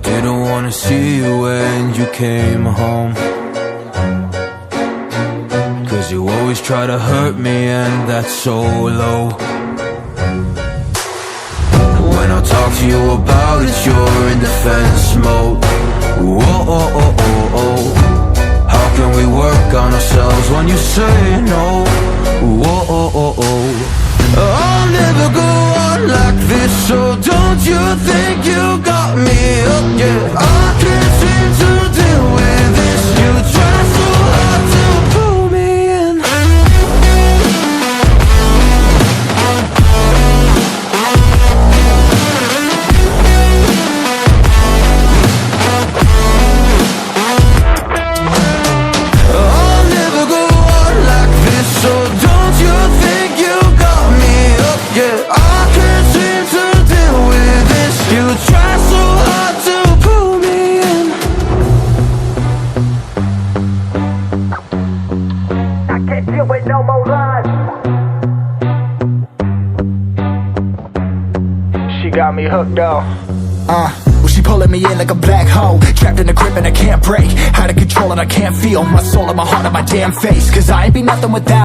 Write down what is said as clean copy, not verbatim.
didn't wanna see you when you came home, 'cause you always try to hurt me, and that's so low. When I talk to you about it, you're in defense mode. Whoa, oh, oh, oh, oh. How can we work on ourselves when you say no? Whoa, oh, oh, oh. I'll never go on like this, so don't you think you got me up, yeah. I can't seem to deal with this. You try so hard to pull me in. I'll never go on like this, so don't you think you got me up, yeah. I can't seem to deal with this. You try so hard to pull me in. I can't deal with no more lies. She got me hooked up. Well, she pulling me in like a black hole, trapped in a grip and I can't break. Out of control and I can't feel my soul and my heart and my damn face, 'cause I ain't be nothing without